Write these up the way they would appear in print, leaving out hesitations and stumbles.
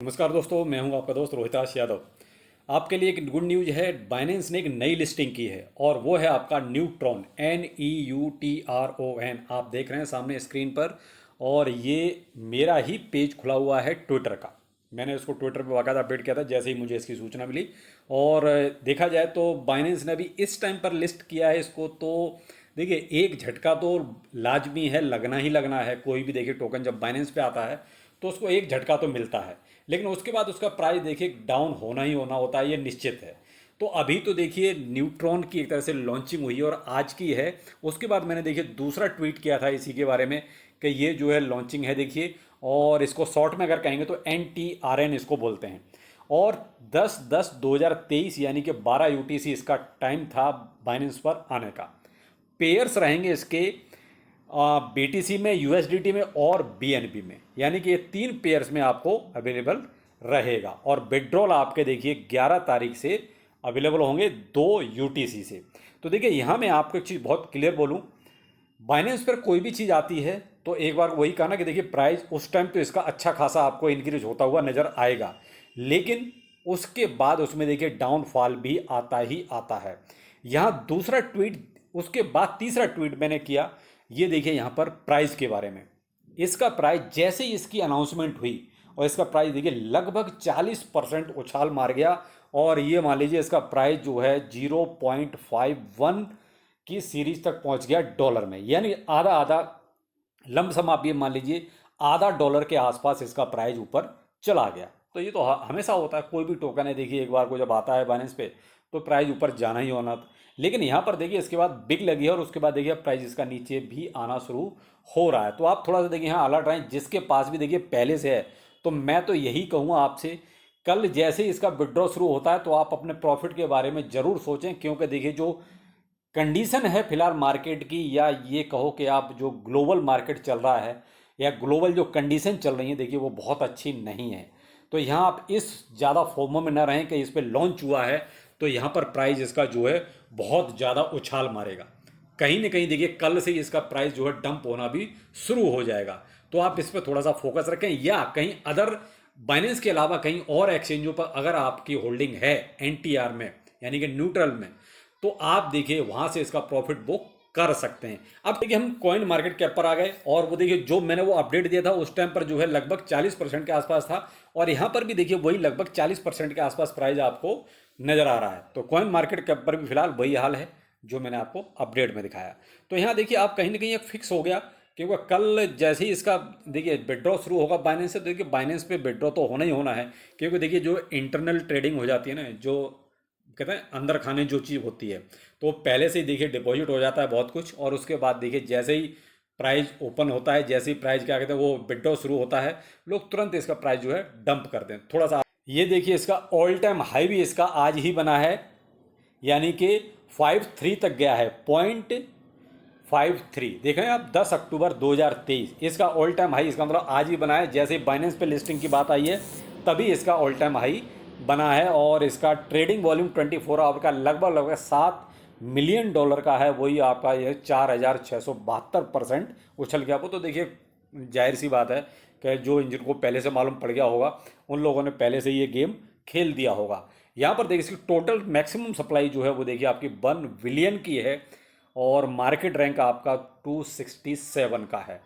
नमस्कार दोस्तों, मैं हूं आपका दोस्त रोहिताश यादव। आपके लिए एक गुड न्यूज है। बाइनेंस ने एक नई लिस्टिंग की है और वो है आपका न्यूट्रॉन, NEUTRON। आप देख रहे हैं सामने स्क्रीन पर। और ये मेरा ही पेज खुला हुआ है ट्विटर का। मैंने उसको ट्विटर पर बाकायदा अपडेट किया था जैसे ही मुझे इसकी सूचना मिली। और देखा जाए तो बाइनेंस ने अभी इस टाइम पर लिस्ट किया है इसको, तो देखिए एक झटका तो लाजमी है, लगना ही लगना है। कोई भी देखिए टोकन जब बाइनेंस पे आता है तो उसको एक झटका तो मिलता है, लेकिन उसके बाद उसका प्राइस देखिए डाउन होना ही होना होता है, ये निश्चित है। तो अभी तो देखिए न्यूट्रॉन की एक तरह से लॉन्चिंग हुई है और आज की है। उसके बाद मैंने देखिए दूसरा ट्वीट किया था इसी के बारे में कि ये जो है लॉन्चिंग है देखिए। और इसको शॉर्ट में अगर कहेंगे तो NTRN इसको बोलते हैं। और 10/10/2023 यानी कि 12 UTC इसका टाइम था बाइनेंस पर आने का। पेयर्स रहेंगे इसके BTC में, USDT में और BNB में, यानी कि ये 3 पेयर्स में आपको अवेलेबल रहेगा। और विड्रॉल आपके देखिए 11 तारीख से अवेलेबल होंगे 2 UTC से। तो देखिए यहाँ मैं आपको एक चीज़ बहुत क्लियर बोलूँ, बाइनेंस पर कोई भी चीज़ आती है तो एक बार वही कहा ना कि देखिए प्राइस उस टाइम तो इसका अच्छा खासा आपको इंक्रीज होता हुआ नज़र आएगा, लेकिन उसके बाद उसमें देखिए डाउनफॉल भी आता ही आता है। यहाँ दूसरा ट्वीट, उसके बाद तीसरा ट्वीट मैंने किया, ये देखिए यहाँ पर प्राइस के बारे में। इसका प्राइस जैसे ही इसकी अनाउंसमेंट हुई और इसका प्राइस देखिए लगभग 40% उछाल मार गया। और ये मान लीजिए इसका प्राइस जो है 0.51 की सीरीज तक पहुंच गया डॉलर में, यानी आधा आधा लमसम आप ये मान लीजिए आधा डॉलर के आसपास इसका प्राइस ऊपर चला गया। तो ये तो हमेशा होता है, कोई भी टोकन है देखिए एक बार को जब आता है बाइनेंस पे तो प्राइस ऊपर जाना ही होना। लेकिन यहाँ पर देखिए इसके बाद बिग लगी है और उसके बाद देखिए प्राइस इसका नीचे भी आना शुरू हो रहा है। तो आप थोड़ा सा देखिए यहाँ अलर्ट रहें, जिसके पास भी देखिए पहले से है तो मैं तो यही कहूँगा आपसे, कल जैसे ही इसका विड्रॉ शुरू होता है तो आप अपने प्रॉफिट के बारे में ज़रूर सोचें। क्योंकि देखिए जो कंडीशन है फिलहाल मार्केट की, या ये कहो कि आप जो ग्लोबल मार्केट चल रहा है या ग्लोबल जो कंडीशन चल रही है देखिए वो बहुत अच्छी नहीं है। तो यहाँ आप इस ज़्यादा फोमो में ना रहें कि इस पर लॉन्च हुआ है तो यहाँ पर प्राइस इसका जो है बहुत ज़्यादा उछाल मारेगा। कहीं ना कहीं देखिए कल से ही इसका प्राइस जो है डंप होना भी शुरू हो जाएगा। तो आप इस पर थोड़ा सा फोकस रखें, या कहीं अदर बाइनेंस के अलावा कहीं और एक्सचेंजों पर अगर आपकी होल्डिंग है NTR में यानी कि न्यूट्रल में, तो आप देखिए वहां से इसका प्रॉफिट बुक कर सकते हैं। अब देखिए हम कॉइन मार्केट कैप पर आ गए और वो देखिए जो मैंने वो अपडेट दिया था उस टाइम पर जो है लगभग 40% के आसपास था, और यहाँ पर भी देखिए वही लगभग 40% के आसपास प्राइस आपको नजर आ रहा है। तो कॉइन मार्केट कैप पर भी फिलहाल वही हाल है जो मैंने आपको अपडेट में दिखाया। तो यहाँ देखिए आप कहीं ना कहीं एक फिक्स हो गया, क्योंकि कल जैसे ही इसका देखिए विड्रॉ शुरू होगा बाइनेंस से, तो देखिए बाइनेंस पे विड्रॉ तो होना ही होना है। क्योंकि देखिए जो इंटरनल ट्रेडिंग हो जाती है ना, जो कहते हैं अंदर खाने जो चीज़ होती है, तो पहले से ही देखिए डिपॉजिट हो जाता है बहुत कुछ। और उसके बाद देखिए जैसे ही प्राइस ओपन होता है, जैसे ही प्राइस क्या कहते हैं वो विड्रॉ शुरू होता है, लोग तुरंत इसका प्राइस जो है डंप कर दें थोड़ा सा। ये देखिए इसका ऑल टाइम हाई भी इसका आज ही बना है, यानी कि 53 तक गया है, 0.53 देख रहे हैं आप। 10 अक्टूबर 2023 इसका ऑल टाइम हाई, इसका मतलब आज ही बना है। जैसे ही बाइनेंस पे लिस्टिंग की बात आई है तभी इसका ऑल टाइम हाई बना है। और इसका ट्रेडिंग वॉल्यूम 24 आवर का लगभग लगभग $7 मिलियन का है। वही आपका ये 4672% उछल गया। वो तो देखिए जाहिर सी बात है कि जो जिनको पहले से मालूम पड़ गया होगा उन लोगों ने पहले से ये गेम खेल दिया होगा। यहाँ पर देखिए इसकी टोटल मैक्सिमम सप्लाई जो है वो देखिए आपकी 1 बिलियन की है और मार्केट रैंक आपका 267 का है।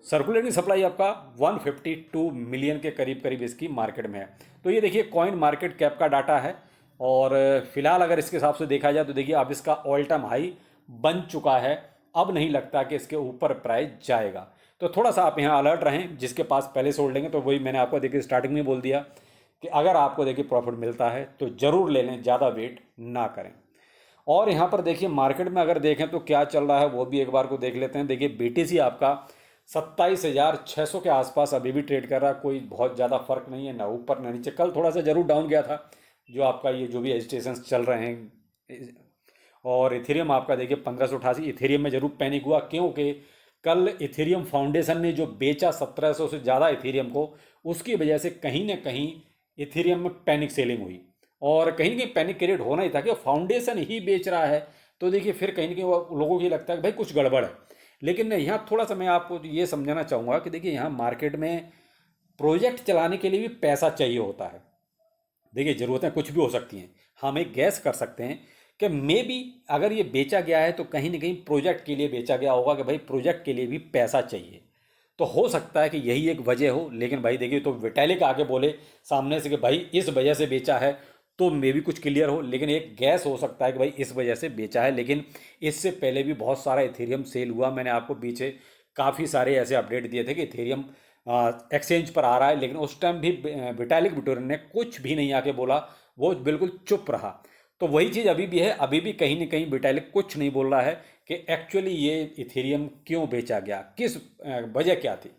सर्कुलेटिंग सप्लाई आपका 152 मिलियन के करीब करीब इसकी मार्केट में है। तो ये देखिए कॉइन मार्केट कैप का डाटा है। और फिलहाल अगर इसके हिसाब से देखा जाए तो देखिए अब इसका ऑल टाइम हाई बन चुका है। अब नहीं लगता कि इसके ऊपर प्राइस जाएगा। तो थोड़ा सा आप यहाँ अलर्ट रहें, जिसके पास पहले से होल्डिंग है। तो वही मैंने आपको देखिए स्टार्टिंग में बोल दिया कि अगर आपको देखिए प्रॉफिट मिलता है तो ज़रूर ले लें, ज़्यादा वेट ना करें। और यहाँ पर देखिए मार्केट में अगर देखें तो क्या चल रहा है वो भी एक बार को देख लेते हैं। देखिए BTC आपका 27,600 के आसपास अभी भी ट्रेड कर रहा है। कोई बहुत ज़्यादा फर्क नहीं है, ना ऊपर ना नीचे। कल थोड़ा सा जरूर डाउन गया था, जो आपका ये जो भी एजिटेशन चल रहे हैं। और इथेरियम आपका देखिए 1588, इथेरियम में जरूर पैनिक हुआ, क्योंकि कल इथेरियम फाउंडेशन ने जो बेचा 1700 से ज़्यादा इथेरियम को, उसकी वजह से कहीं ना कहीं इथेरियम में पैनिक सेलिंग हुई। और कहीं ना कहीं पैनिक क्रिएट होना ही था कि फाउंडेशन ही बेच रहा है। तो देखिए फिर कहीं ना कहीं वो लोगों को ये लगता है कि भाई कुछ गड़बड़ है। लेकिन यहाँ थोड़ा सा मैं आपको ये समझाना चाहूँगा कि देखिए यहाँ मार्केट में प्रोजेक्ट चलाने के लिए भी पैसा चाहिए होता है। देखिए ज़रूरतें कुछ भी हो सकती हैं, हम एक गैस कर सकते हैं कि मे बी अगर ये बेचा गया है तो कहीं ना कहीं प्रोजेक्ट के लिए बेचा गया होगा कि भाई प्रोजेक्ट के लिए भी पैसा चाहिए। तो हो सकता है कि यही एक वजह हो, लेकिन भाई देखिए तो विटालिक आके बोले सामने से कि भाई इस वजह से बेचा है, तो मे भी कुछ क्लियर हो, लेकिन एक गैस हो सकता है कि भाई इस वजह से बेचा है। लेकिन इससे पहले भी बहुत सारा इथेरियम सेल हुआ, मैंने आपको पीछे काफ़ी सारे ऐसे अपडेट दिए थे कि इथेरियम एक्सचेंज पर आ रहा है, लेकिन उस टाइम भी विटालिक बुटेरिन ने कुछ भी नहीं आके बोला, वो बिल्कुल चुप रहा। तो वही चीज़ अभी भी है, अभी भी कहीं ना कहीं विटालिक कुछ नहीं बोल रहा है कि एक्चुअली ये इथेरियम क्यों बेचा गया, किस वजह क्या थी।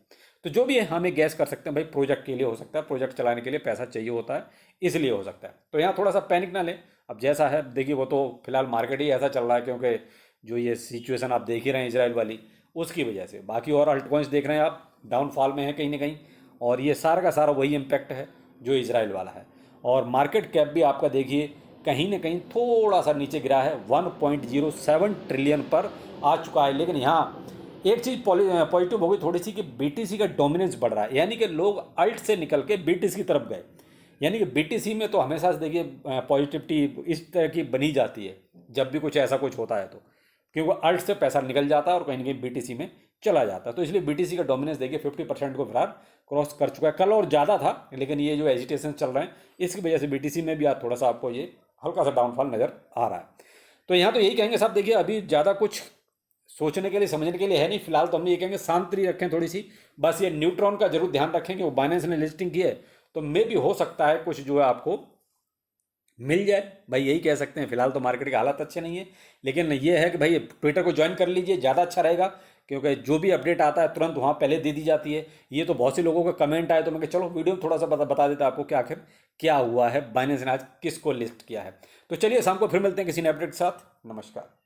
तो जो भी है हम एक गैस कर सकते हैं भाई प्रोजेक्ट के लिए हो सकता है, प्रोजेक्ट चलाने के लिए पैसा चाहिए होता है, इसलिए हो सकता है। तो यहाँ थोड़ा सा पैनिक ना लें, अब जैसा है देखिए वो तो फिलहाल मार्केट ही ऐसा चल रहा है, क्योंकि जो ये सिचुएशन आप देख ही रहे हैं इसराइल वाली, उसकी वजह से। बाकी और अल्ट कॉइन्स देख रहे हैं आप डाउनफॉल में है कहीं ना कहीं, और ये सारा का सारा वही इम्पैक्ट है जो इसराइल वाला है। और मार्केट कैप भी आपका देखिए कहीं ना कहीं थोड़ा सा नीचे गिरा है, 1.07 ट्रिलियन पर आ चुका है। लेकिन यहाँ एक चीज़ पॉजिटिव होगी थोड़ी सी कि बीटीसी का डोमिनेंस बढ़ रहा है, यानी कि लोग अल्ट से निकल के बीटीसी की तरफ गए। यानी कि बीटीसी में तो हमेशा से देखिए पॉजिटिविटी इस तरह की बनी जाती है जब भी कुछ ऐसा कुछ होता है, तो क्योंकि अल्ट से पैसा निकल जाता है और कहीं ना कहीं बीटीसी में चला जाता है। तो इसलिए बीटीसी का डोमिनेंस देखिए 50% को फिलहाल क्रॉस कर चुका है। कल और ज़्यादा था, लेकिन ये जो एजिटेशन चल रहे हैं इसकी वजह से बीटीसी में भी आज थोड़ा सा आपको ये हल्का सा डाउनफॉल नज़र आ रहा है। तो यहाँ तो यही कहेंगे साहब, देखिए अभी ज़्यादा कुछ सोचने के लिए समझने के लिए है नहीं फिलहाल, तो हम ये कहेंगे शांति रखें थोड़ी सी। बस ये न्यूट्रॉन का जरूर ध्यान रखें कि वो बाइनेंस ने लिस्टिंग की है, तो मे भी हो सकता है कुछ जो है आपको मिल जाए, भाई यही कह सकते हैं। फिलहाल तो मार्केट के हालात अच्छे नहीं है, लेकिन ये है कि भाई ट्विटर को ज्वाइन कर लीजिए, ज़्यादा अच्छा रहेगा, क्योंकि जो भी अपडेट आता है तुरंत वहाँ पहले दे दी जाती है। ये तो बहुत से लोगों का कमेंट आए, तो मैं कहा चलो वीडियो में थोड़ा सा बता देता आपको कि आखिर क्या हुआ है, बाइनेंस ने आज किसको लिस्ट किया है। तो चलिए शाम को फिर मिलते हैं किसी नए अपडेट के साथ। नमस्कार।